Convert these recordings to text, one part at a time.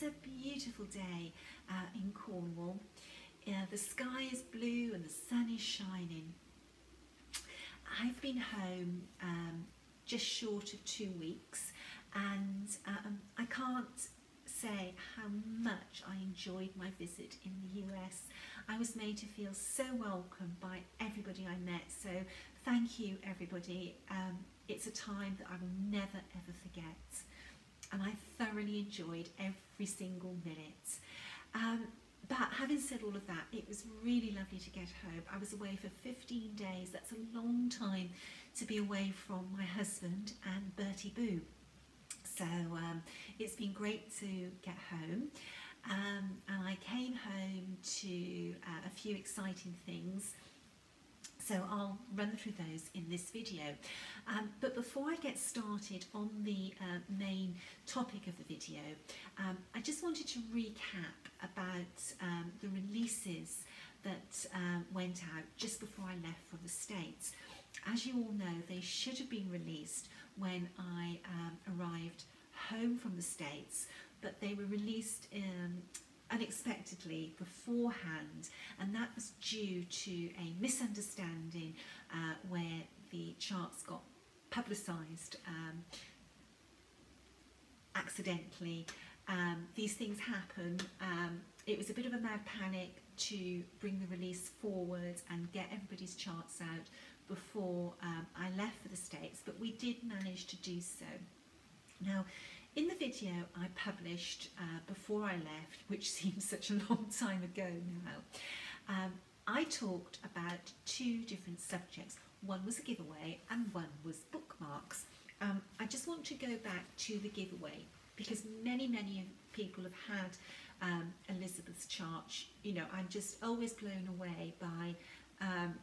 It's a beautiful day in Cornwall. The sky is blue and the sun is shining. I've been home just short of 2 weeks, and I can't say how much I enjoyed my visit in the US. I was made to feel so welcome by everybody I met, so thank you everybody. It's a time that I will never ever forget, and I thoroughly enjoyed every single minute. But having said all of that, it was really lovely to get home. I was away for 15 days. That's a long time to be away from my husband and Bertie Boo. So it's been great to get home. And I came home to a few exciting things. So I'll run through those in this video. But before I get started on the main topic of the video, I just wanted to recap about the releases that went out just before I left from the States. As you all know, they should have been released when I arrived home from the States, but they were released unexpectedly beforehand, and that was due to a misunderstanding where the charts got publicised accidentally. These things happen. It was a bit of a mad panic to bring the release forward and get everybody's charts out before I left for the States, but we did manage to do so. Now, in the video I published before I left, which seems such a long time ago now, I talked about two different subjects. One was a giveaway and one was bookmarks. I just want to go back to the giveaway because many people have had Elizabeth's chart. You know, I'm just always blown away by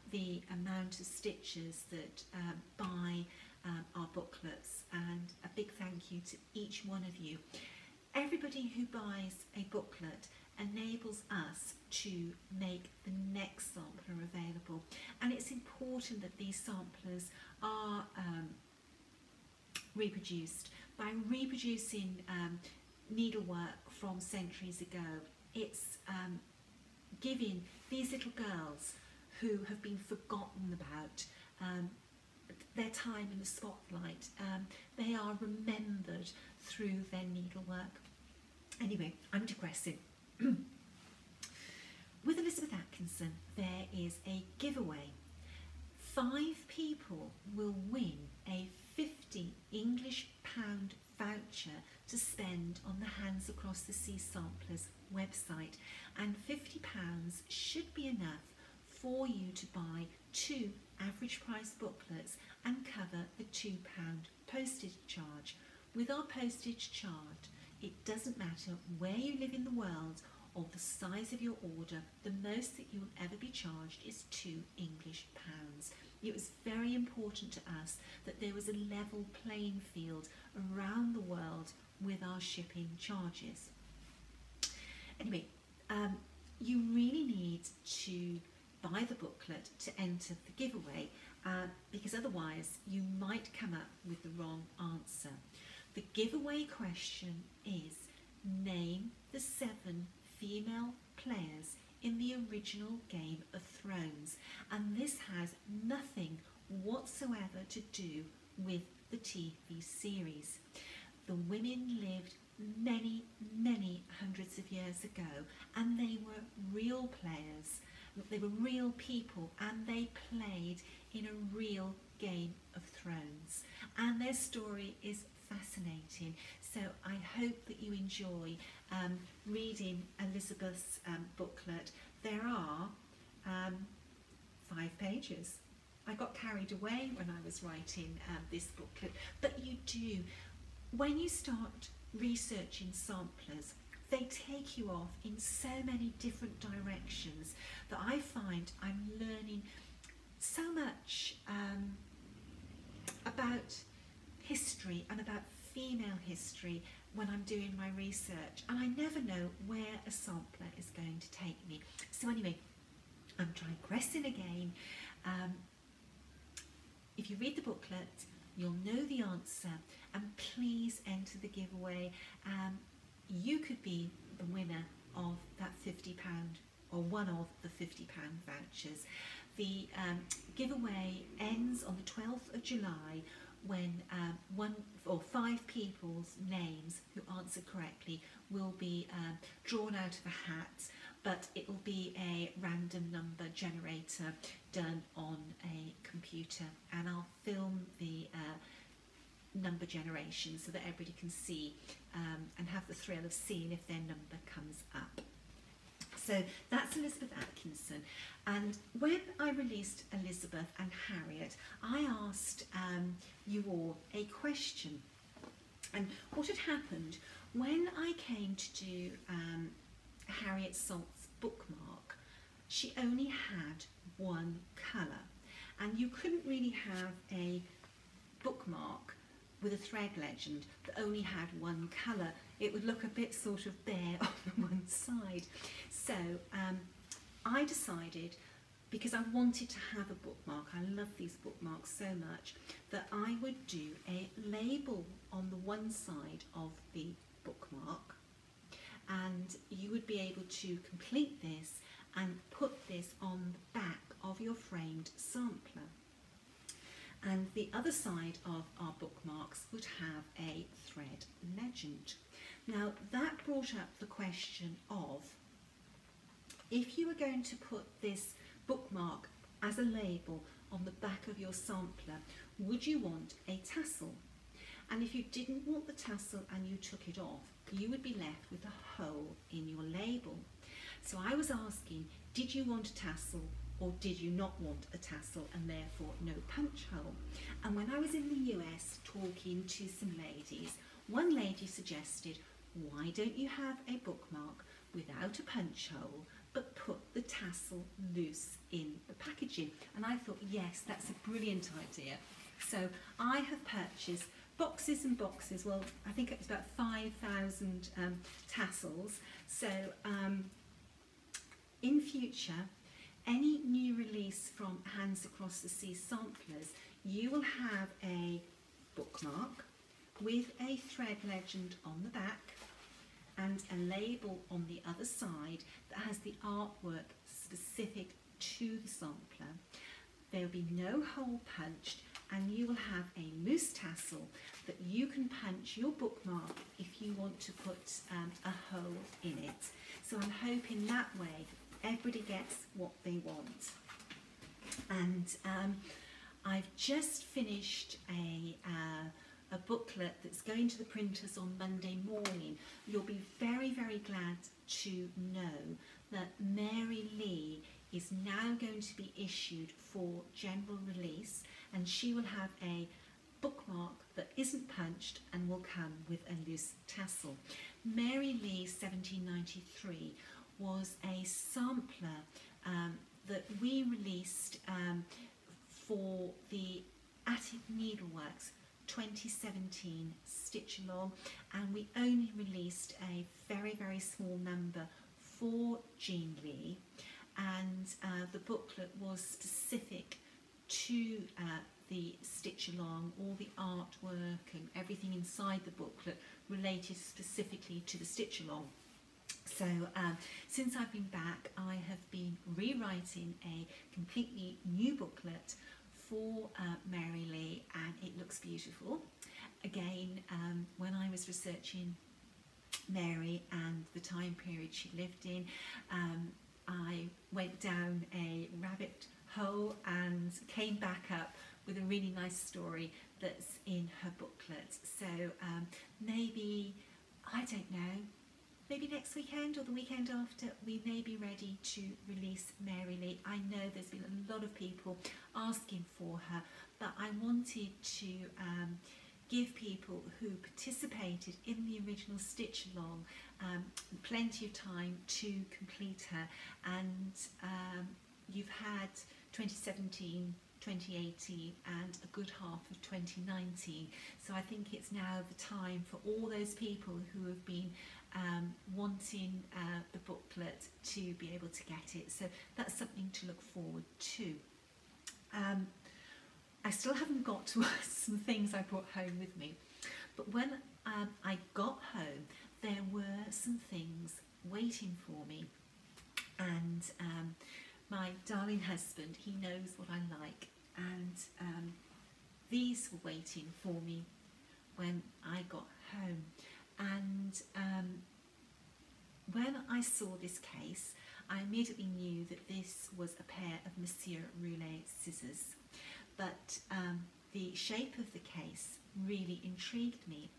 the amount of stitches that buy our booklets, and a big thank you to each one of you. Everybody who buys a booklet enables us to make the next sampler available, and it's important that these samplers are reproduced. By reproducing needlework from centuries ago, it's giving these little girls who have been forgotten about their time in the spotlight. They are remembered through their needlework. Anyway, I'm digressing. With Elizabeth Atkinson, there is a giveaway. 5 people will win a £50 English voucher to spend on the Hands Across the Sea Samplers website, and £50 should be enough for you to buy 2 average price booklets and cover the £2 postage charge. With our postage charge, it doesn't matter where you live in the world or the size of your order, the most that you will ever be charged is £2 English. It was very important to us that there was a level playing field around the world with our shipping charges. Anyway, you really need to buy the booklet to enter the giveaway, because otherwise you might come up with the wrong answer. The giveaway question is: name the 7 female players in the original Game of Thrones, and this has nothing whatsoever to do with the TV series. The women lived many hundreds of years ago, and they were real players. They were real people, and they played in a real Game of Thrones, and their story is fascinating. So I hope that you enjoy reading Elizabeth's booklet. There are 5 pages. I got carried away when I was writing this booklet, but you do, when you start researching samplers, they take you off in so many different directions that I find I'm learning so much about history and about female history when I'm doing my research, and I never know where a sampler is going to take me. So anyway, I'm digressing again. If you read the booklet, you'll know the answer, and please enter the giveaway. you could be the winner of that £50 or one of the £50 vouchers. The giveaway ends on the 12th of July when 1 or 5 people's names who answer correctly will be drawn out of a hat, but it will be a random number generator done on a computer, and I'll film the number generation so that everybody can see and have the thrill of seeing if their number comes up. So that's Elizabeth Atkinson, and when I released Elizabeth and Harriet, I asked you all a question. And what had happened when I came to do Harriet Salt's bookmark, she only had one colour, and you couldn't really have a bookmark with a thread legend that only had one colour. It would look a bit sort of bare on the one side. So I decided, because I wanted to have a bookmark, I love these bookmarks so much, that I would do a label on the one side of the bookmark, and you would be able to complete this and put this on the back of your framed sampler. And the other side of our bookmarks would have a thread legend. Now that brought up the question of, if you were going to put this bookmark as a label on the back of your sampler, would you want a tassel? And if you didn't want the tassel and you took it off, you would be left with a hole in your label. So I was asking, did you want a tassel or did you not want a tassel, and therefore no punch hole? And when I was in the US talking to some ladies, one lady suggested, why don't you have a bookmark without a punch hole but put the tassel loose in the packaging? And I thought, yes, that's a brilliant idea. So I have purchased boxes and boxes, well, I think it was about 5,000 tassels. So in future, any new release from Hands Across the Sea samplers, you will have a bookmark with a thread legend on the back and a label on the other side that has the artwork specific to the sampler. There will be no hole punched, and you will have a loose tassel that you can punch your bookmark if you want to put a hole in it. So I'm hoping that way everybody gets what they want. And I've just finished a booklet that's going to the printers on Monday morning. You'll be very, very glad to know that Mary Lee is now going to be issued for general release, and she will have a bookmark that isn't punched and will come with a loose tassel. Mary Lee 1793 was a sampler that we released for the Attic Needleworks 2017 stitch along, and we only released a very, very small number for Jean Lee, and the booklet was specific to the stitch along. All the artwork and everything inside the booklet related specifically to the stitch along. So since I've been back, I have been rewriting a completely new booklet for Mary Lee, and it looks beautiful. Again, when I was researching Mary and the time period she lived in, I went down a rabbit hole and came back up with a really nice story that's in her booklet. So maybe, I don't know, maybe next weekend or the weekend after, we may be ready to release Mary Lee. I know there's been a lot of people asking for her, but I wanted to give people who participated in the original stitch along plenty of time to complete her. And you've had 2017, 2018 and a good half of 2019, so I think it's now the time for all those people who have been wanting the booklet to be able to get it. So that's something to look forward to. I still haven't got to some things I brought home with me, but when I got home, there were some things waiting for me, and my darling husband, he knows what I like, and these were waiting for me when I got home. And when I saw this case, I immediately knew that this was a pair of Monsieur Roulet scissors, but the shape of the case really intrigued me.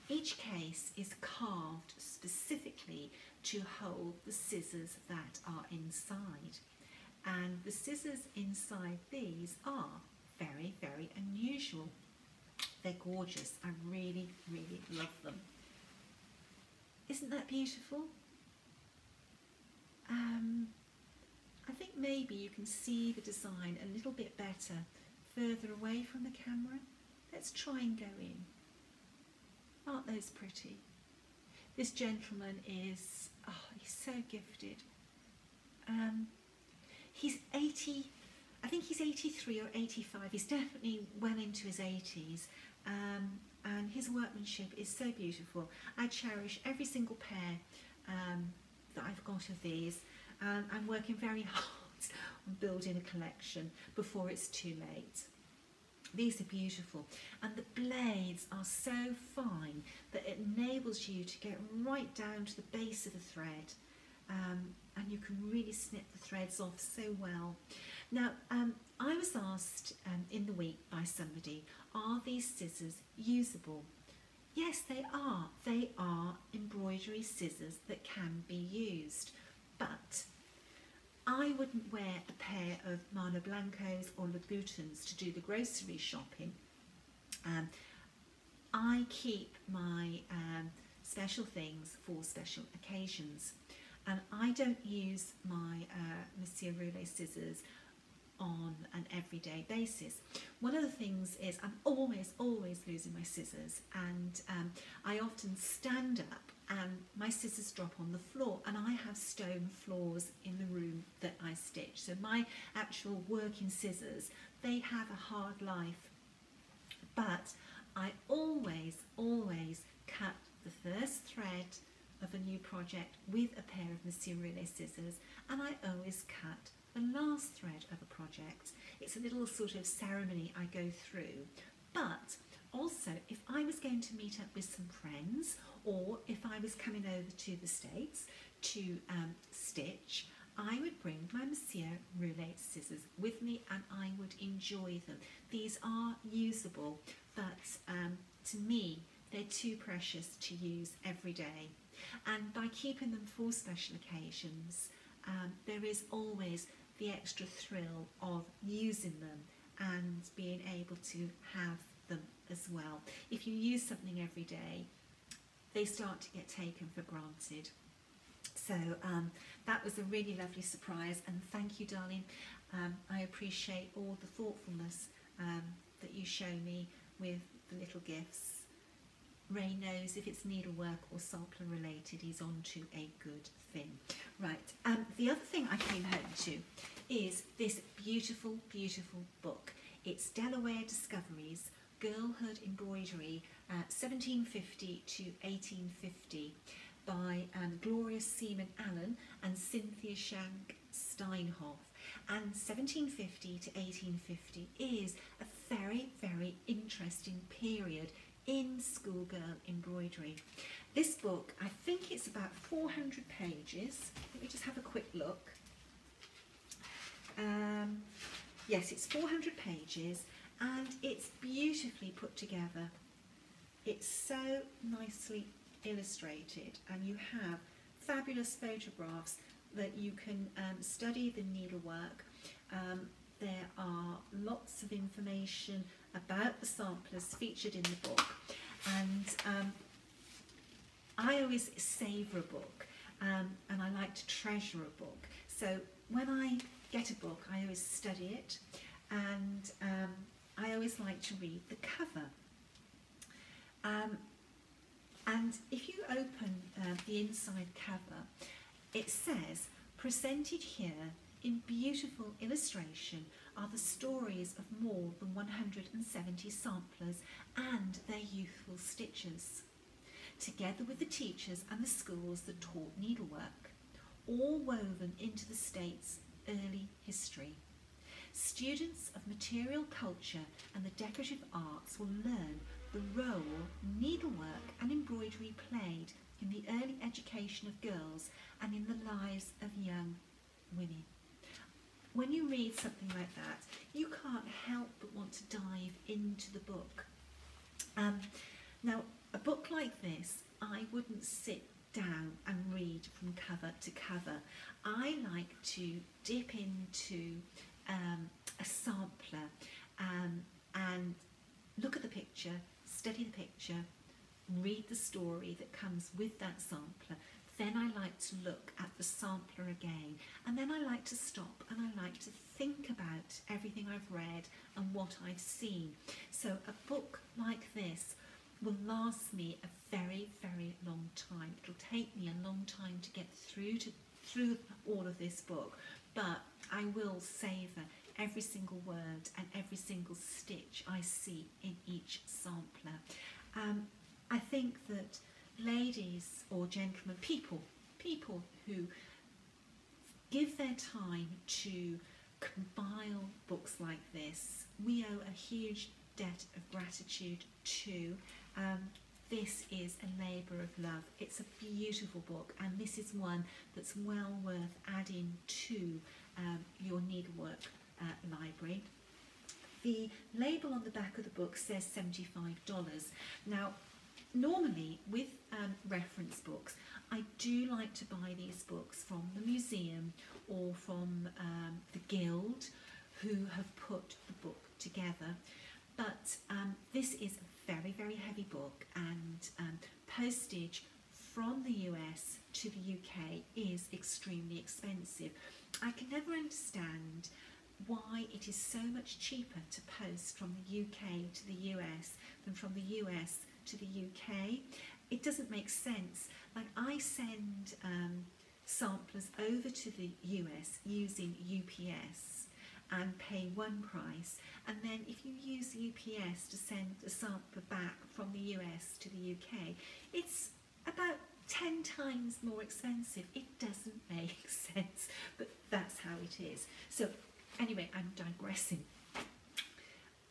Each case is carved specifically to hold the scissors that are inside, and the scissors inside these are very, very unusual. They're gorgeous. I really, really love them. Isn't that beautiful? I think maybe you can see the design a little bit better further away from the camera. Let's try and go in. Aren't those pretty? This gentleman is, oh, he's so gifted. He's 80, I think he's 83 or 85. He's definitely well into his 80s. And his workmanship is so beautiful. I cherish every single pair that I've got of these. I'm working very hard on building a collection before it's too late. These are beautiful, and the blades are so fine that it enables you to get right down to the base of the thread, and you can really snip the threads off so well. Now, I was asked in the week by somebody, are these scissors usable? Yes, they are. They are embroidery scissors that can be used, but I wouldn't wear a pair of Mano Blancos or Louboutins to do the grocery shopping. I keep my special things for special occasions, and I don't use my Monsieur Roulet scissors on an everyday basis. One of the things is I'm always losing my scissors, and I often stand up and my scissors drop on the floor, and I have stone floors in the room that I stitch. So my actual working scissors, they have a hard life, but I always cut the first thread of a new project with a pair of Monsieur Roulet scissors, and I always cut the last thread of a project. It's a little sort of ceremony I go through. But also, if I was going to meet up with some friends, or if I was coming over to the States to stitch, I would bring my Monsieur Roulet scissors with me, and I would enjoy them. These are usable, but to me they're too precious to use every day, and by keeping them for special occasions, there is always the extra thrill of using them and being able to have them as well. If you use something every day, they start to get taken for granted. So that was a really lovely surprise, and thank you, darling. I appreciate all the thoughtfulness that you show me with the little gifts. Ray knows if it's needlework or sampler related, he's on to a good thing. Right, the other thing I came home to is this beautiful, beautiful book. It's Delaware Discoveries, Girlhood Embroidery, 1750 to 1850, by Gloria Seaman Allen and Cynthia Shank Steinhoff. And 1750 to 1850 is a very, very interesting period in schoolgirl embroidery. This book, I think it's about 400 pages. Let me just have a quick look. Yes, it's 400 pages, and it's beautifully put together. It's so nicely illustrated, and you have fabulous photographs that you can study the needlework. There are lots of information about the samplers featured in the book, and I always savour a book, and I like to treasure a book. So when I get a book, I always study it, and I always like to read the cover. And if you open the inside cover, it says, presented here in beautiful illustration are the stories of more than 170 samplers and their youthful stitchers. together with the teachers and the schools that taught needlework, all woven into the state's early history. Students of material culture and the decorative arts will learn the role needlework and embroidery played in the early education of girls and in the lives of young women. When you read something like that, you can't help but want to dive into the book. Now, a book like this, I wouldn't sit down and read from cover to cover. I like to dip into a sampler and look at the picture, study the picture, read the story that comes with that sampler. Then I like to look at the sampler again, and then I like to stop and I like to think about everything I've read and what I've seen. So a book like this will last me a very, very long time. It'll take me a long time to get through all of this book, but I will savour every single word and every single stitch I see in each sampler. I think that ladies or gentlemen, people who give their time to compile books like this, we owe a huge debt of gratitude to. This is a labour of love. It's a beautiful book, and this is one that's well worth adding to your needlework library. The label on the back of the book says $75. Now, normally with reference books, I do like to buy these books from the museum or from the guild who have put the book together. But this is a very, very heavy book, and postage from the US to the UK is extremely expensive. I can never understand why it is so much cheaper to post from the UK to the US than from the US to the UK. It doesn't make sense. Like, I send samplers over to the US using UPS and pay one price, and then if you use UPS to send a sampler back from the US to the UK, it's about 10 times more expensive. It doesn't make sense, but that's how it is. So anyway, I'm digressing.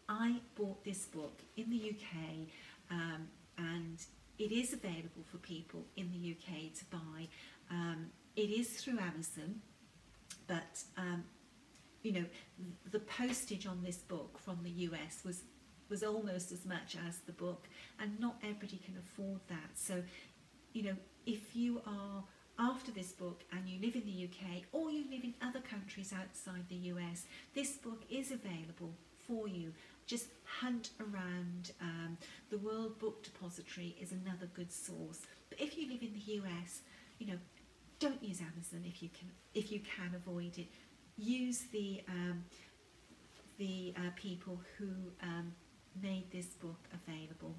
I bought this book in the UK, and it is available for people in the UK to buy. It is through Amazon, but you know, the postage on this book from the US was almost as much as the book, and not everybody can afford that. So, you know, if you are after this book and you live in the UK or you live in other countries outside the US, this book is available for you. Just hunt around. The World Book Depository is another good source. But if you live in the US, you know, don't use Amazon if you can avoid it. Use the people who made this book available.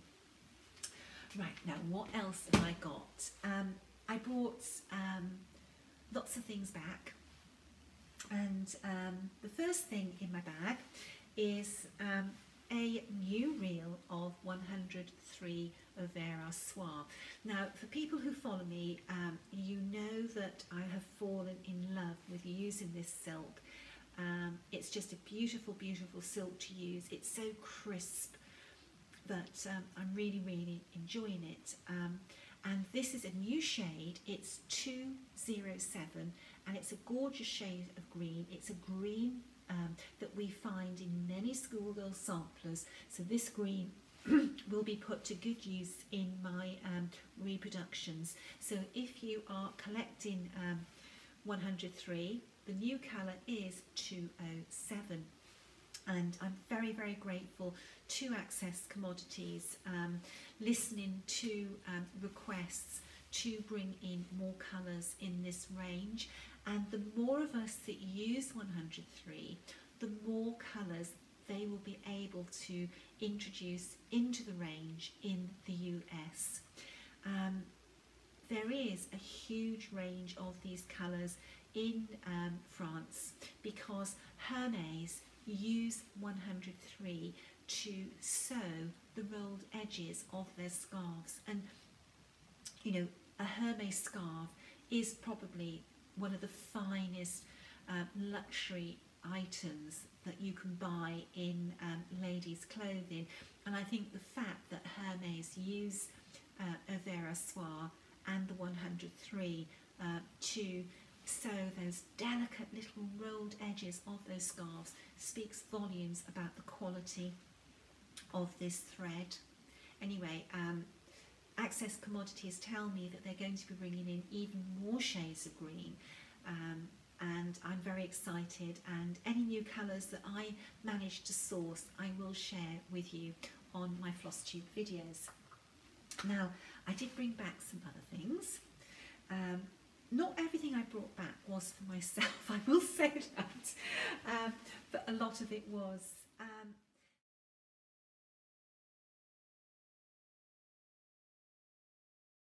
Right, now what else have I got? I bought lots of things back, and the first thing in my bag is a new reel of 103 Vera Soie. Now, for people who follow me, you know that I have fallen in love with using this silk. It's just a beautiful, beautiful silk to use. It's so crisp, but I'm really, really enjoying it. And this is a new shade. It's 207, and it's a gorgeous shade of green. It's a green that we find in many schoolgirl samplers. So this green will be put to good use in my reproductions. So if you are collecting 103, the new colour is 207. And I'm very, very grateful to Access Commodities, listening to requests to bring in more colours in this range. And the more of us that use 103, the more colours they will be able to introduce into the range in the US. There is a huge range of these colours in France, because Hermes use 103 to sew the rolled edges of their scarves, and you know, a Hermes scarf is probably one of the finest luxury items that you can buy in ladies' clothing, and I think the fact that Hermes use Avera Soie and the 103 to sew those delicate little rolled edges of those scarves speaks volumes about the quality of this thread. Anyway, Access Commodities tell me that they're going to be bringing in even more shades of green, and I'm very excited, and any new colours that I manage to source I will share with you on my Flosstube videos. Now, I did bring back some other things. Not everything I brought back was for myself, I will say that, but a lot of it was.